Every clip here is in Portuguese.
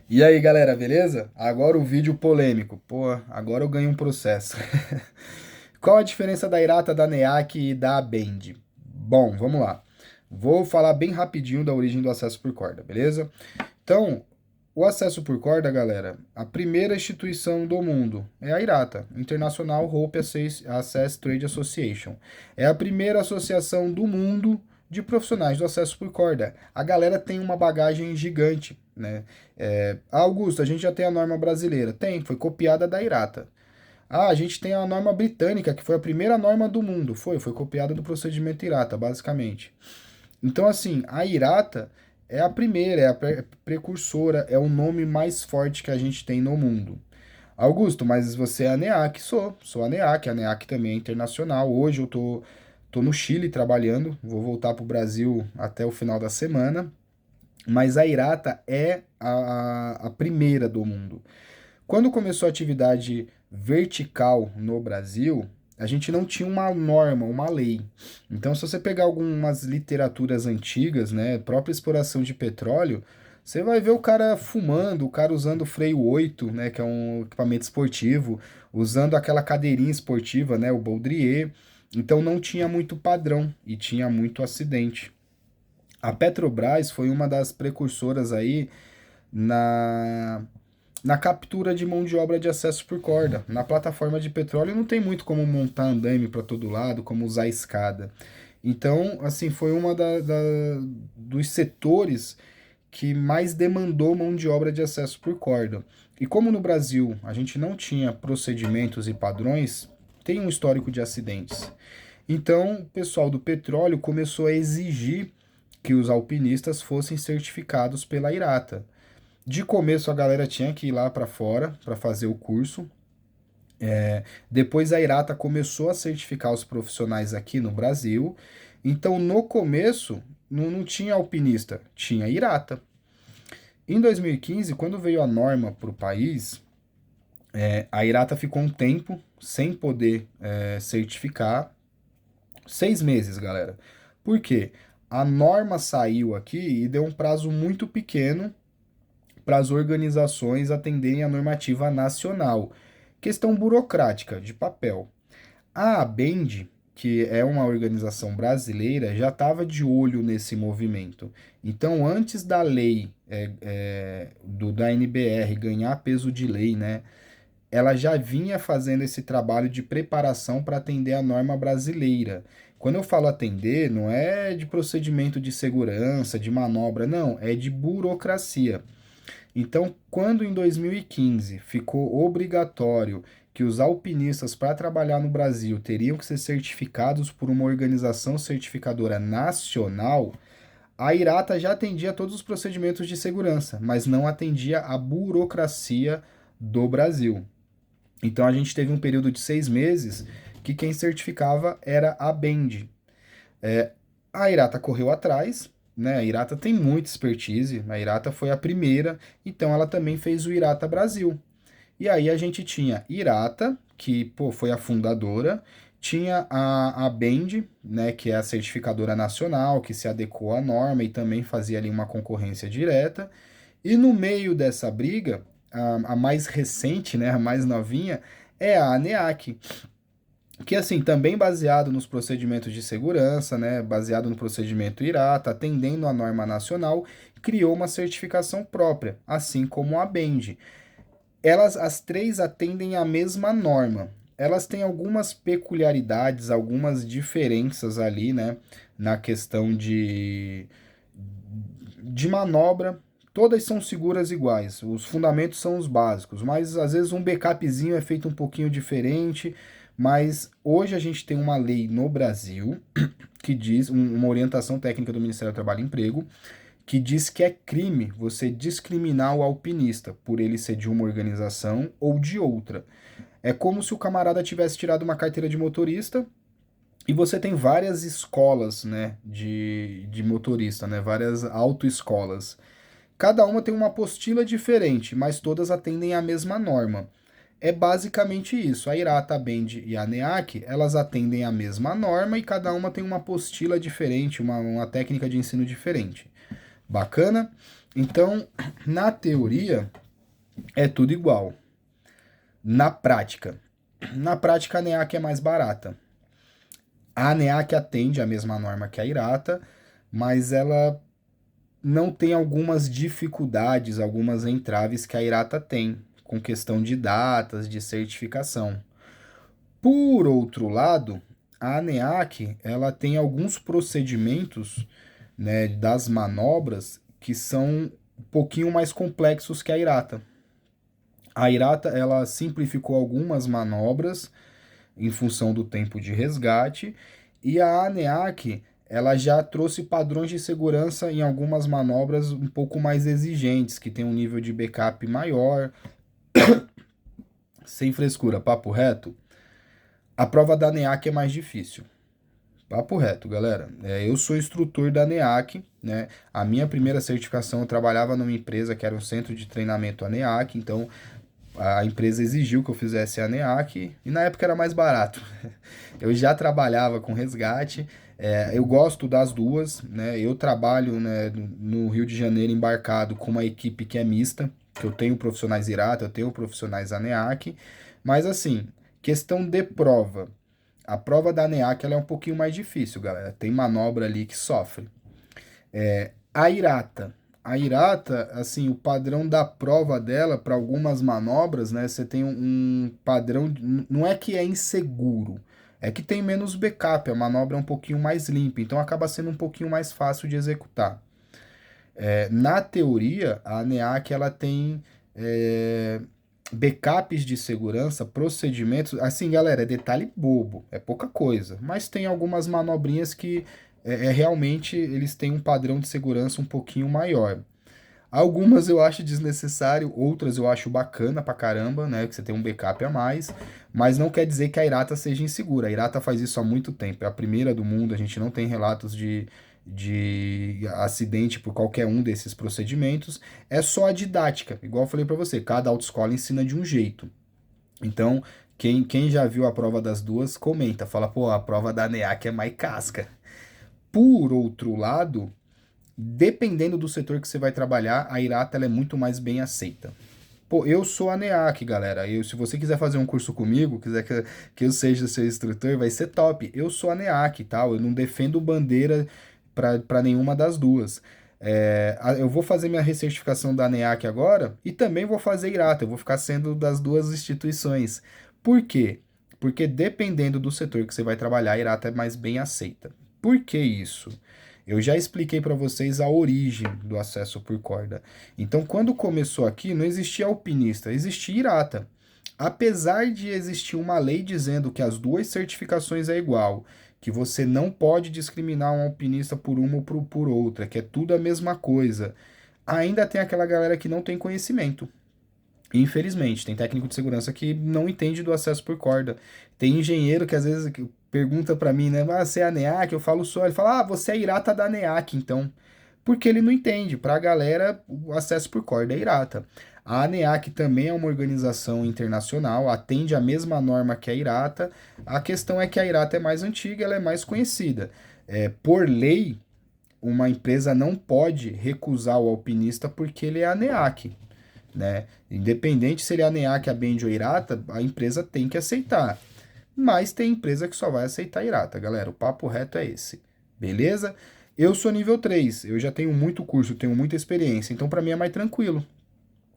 E aí, galera, beleza? Agora o vídeo polêmico. Pô, agora eu ganho um processo. Qual a diferença da Irata, da NEAC e da Bend? Bom, vamos lá. Vou falar bem rapidinho da origem do acesso por corda, beleza? Então, o acesso por corda, galera, a primeira instituição do mundo é a IRATA, International Rope Access Trade Association. É a primeira associação do mundo de profissionais do acesso por corda. A galera tem uma bagagem gigante, né? Augusto, a gente já tem a norma brasileira. Tem, foi copiada da IRATA. Ah, a gente tem a norma britânica, que foi a primeira norma do mundo. Foi copiada do procedimento IRATA, basicamente. Então, assim, a Irata é a primeira, é a precursora, é o nome mais forte que a gente tem no mundo. Augusto, mas você é a NEAC? Sou a NEAC também é internacional. Hoje eu tô no Chile trabalhando, vou voltar para o Brasil até o final da semana, mas a Irata é a primeira do mundo. Quando começou a atividade vertical no Brasil, a gente não tinha uma norma, uma lei. Então, se você pegar algumas literaturas antigas, né, própria exploração de petróleo, você vai ver o cara fumando, o cara usando freio 8, né, que é um equipamento esportivo, usando aquela cadeirinha esportiva, né, o baudrier. Então, não tinha muito padrão e tinha muito acidente. A Petrobras foi uma das precursoras aí na na captura de mão de obra de acesso por corda. Na plataforma de petróleo não tem muito como montar andaime para todo lado, como usar escada. Então, assim, foi uma dos setores que mais demandou mão de obra de acesso por corda. E como no Brasil a gente não tinha procedimentos e padrões, tem um histórico de acidentes. Então, o pessoal do petróleo começou a exigir que os alpinistas fossem certificados pela IRATA. De começo a galera tinha que ir lá para fora para fazer o curso. Depois a Irata começou a certificar os profissionais aqui no Brasil. Então no começo não tinha alpinista, tinha Irata. Em 2015, quando veio a norma para o país, a Irata ficou um tempo sem poder certificar. 6 meses, galera. Por quê? A norma saiu aqui e deu um prazo muito pequeno para as organizações atenderem a normativa nacional. Questão burocrática, de papel. A ABEND, que é uma organização brasileira, já estava de olho nesse movimento. Então, antes da lei da NBR ganhar peso de lei, né, ela já vinha fazendo esse trabalho de preparação para atender a norma brasileira. Quando eu falo atender, não é de procedimento de segurança, de manobra, não, é de burocracia. Então, quando em 2015 ficou obrigatório que os alpinistas para trabalhar no Brasil teriam que ser certificados por uma organização certificadora nacional, a Irata já atendia todos os procedimentos de segurança, mas não atendia a burocracia do Brasil. Então a gente teve um período de 6 meses que quem certificava era a Bend. A Irata correu atrás, né? A Irata tem muita expertise, a Irata foi a primeira, então ela também fez o Irata Brasil. E aí a gente tinha Irata, que pô, foi a fundadora, tinha a Bend, né, que é a certificadora nacional, que se adequou à norma e também fazia ali uma concorrência direta. E no meio dessa briga, a mais recente, né, a mais novinha, é a ANEAC, que assim, também baseado nos procedimentos de segurança, né, baseado no procedimento IRATA, atendendo à norma nacional, criou uma certificação própria, assim como a BEND. Elas, as três atendem à mesma norma. Elas têm algumas peculiaridades, algumas diferenças ali, né, na questão de manobra. Todas são seguras iguais, os fundamentos são os básicos, mas às vezes um backupzinho é feito um pouquinho diferente. Mas hoje a gente tem uma lei no Brasil que diz, uma orientação técnica do Ministério do Trabalho e Emprego, que diz que é crime você discriminar o alpinista por ele ser de uma organização ou de outra. É como se o camarada tivesse tirado uma carteira de motorista e você tem várias escolas, né, de motorista, né, várias autoescolas. Cada uma tem uma apostila diferente, mas todas atendem à mesma norma. É basicamente isso. A Irata, a Bend e a NEAC, elas atendem à mesma norma e cada uma tem uma apostila diferente, uma técnica de ensino diferente. Bacana? Então, na teoria, é tudo igual. Na prática a NEAC é mais barata. A ANEAC atende a mesma norma que a IRATA, mas ela não tem algumas dificuldades, algumas entraves que a IRATA tem, com questão de datas, de certificação. Por outro lado, a ANEAC, ela tem alguns procedimentos, né, das manobras que são um pouquinho mais complexos que a IRATA. A IRATA, ela simplificou algumas manobras em função do tempo de resgate, e a ANEAC, ela já trouxe padrões de segurança em algumas manobras um pouco mais exigentes, que tem um nível de backup maior, sem frescura, papo reto. A prova da ANEAC é mais difícil. Papo reto, galera. Eu sou instrutor da ANEAC, né? A minha primeira certificação eu trabalhava numa empresa que era um centro de treinamento ANEAC, então a empresa exigiu que eu fizesse a NEAC e na época era mais barato. Eu já trabalhava com resgate, eu gosto das duas, né? Eu trabalho, né, no Rio de Janeiro embarcado com uma equipe que é mista, que eu tenho profissionais IRATA, eu tenho profissionais ANEAC, mas assim, questão de prova. A prova da ANEAC ela é um pouquinho mais difícil, galera. Tem manobra ali que sofre. A IRATA. A IRATA, assim, o padrão da prova dela, para algumas manobras, né? Você tem um padrão. Não é que é inseguro, é que tem menos backup, a manobra é um pouquinho mais limpa, então acaba sendo um pouquinho mais fácil de executar. Na teoria, a ANEAC ela tem backups de segurança, procedimentos. Assim, galera, é detalhe bobo, é pouca coisa, mas tem algumas manobrinhas que realmente eles têm um padrão de segurança um pouquinho maior. Algumas eu acho desnecessário, outras eu acho bacana pra caramba, né? Que você tem um backup a mais, mas não quer dizer que a IRATA seja insegura. A IRATA faz isso há muito tempo, é a primeira do mundo, a gente não tem relatos de acidente por qualquer um desses procedimentos. É só a didática, igual eu falei pra você, cada autoescola ensina de um jeito. Então, quem já viu a prova das duas, comenta, fala, pô, a prova da NEAC é mais casca. Por outro lado, dependendo do setor que você vai trabalhar, a IRATA ela é muito mais bem aceita. Pô, eu sou a NEAC, galera. Se você quiser fazer um curso comigo, quiser que eu seja seu instrutor, vai ser top. Eu sou a NEAC, tá? Eu não defendo bandeira para nenhuma das duas. Eu vou fazer minha recertificação da NEAC agora e também vou fazer IRATA. Eu vou ficar sendo das duas instituições. Por quê? Porque dependendo do setor que você vai trabalhar, a IRATA é mais bem aceita. Por que isso? Eu já expliquei para vocês a origem do acesso por corda. Então, quando começou aqui, não existia alpinista, existia IRATA. Apesar de existir uma lei dizendo que as duas certificações é igual, que você não pode discriminar um alpinista por uma ou por outra, que é tudo a mesma coisa, ainda tem aquela galera que não tem conhecimento. Infelizmente, tem técnico de segurança que não entende do acesso por corda. Tem engenheiro que às vezes pergunta pra mim, né? Ah, você é a NEAC? Eu falo só. Ele fala, ah, você é IRATA da NEAC, então. Porque ele não entende. Pra galera, o acesso por corda é IRATA. A ANEAC também é uma organização internacional, atende a mesma norma que a IRATA. A questão é que a IRATA é mais antiga, ela é mais conhecida. Por lei, uma empresa não pode recusar o alpinista porque ele é ANEAC, né? Independente se ele é ANEAC, a Bend ou IRATA, a empresa tem que aceitar. Mas tem empresa que só vai aceitar IRATA, galera. O papo reto é esse. Beleza? Eu sou nível 3, eu já tenho muito curso, tenho muita experiência, então para mim é mais tranquilo.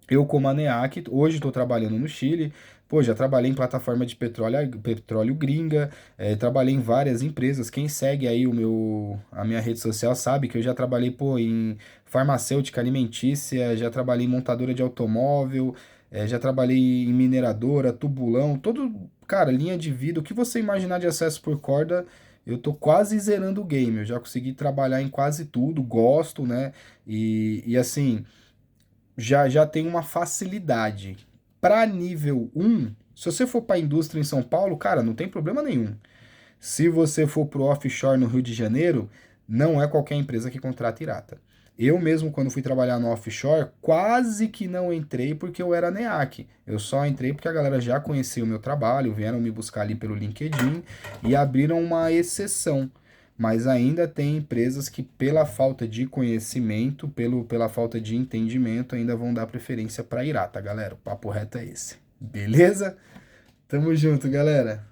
Eu, como ANEAC, hoje estou trabalhando no Chile. Pô, já trabalhei em plataforma de petróleo gringa, trabalhei em várias empresas. Quem segue aí a minha rede social sabe que eu já trabalhei, pô, em farmacêutica alimentícia, já trabalhei em montadora de automóvel, já trabalhei em mineradora, tubulão, todo, cara, linha de vida. O que você imaginar de acesso por corda, eu tô quase zerando o game. Eu já consegui trabalhar em quase tudo, gosto, né? E assim já tem uma facilidade. Para nível um, se você for para a indústria em São Paulo, cara, não tem problema nenhum. Se você for para o offshore no Rio de Janeiro, não é qualquer empresa que contrata IRATA. Eu mesmo, quando fui trabalhar no offshore, quase que não entrei porque eu era NEAC. Eu só entrei porque a galera já conhecia o meu trabalho, vieram me buscar ali pelo LinkedIn e abriram uma exceção. mas ainda tem empresas que, pela falta de conhecimento, pela falta de entendimento, ainda vão dar preferência para Irá, tá, galera? O papo reto é esse. Beleza? Tamo junto, galera.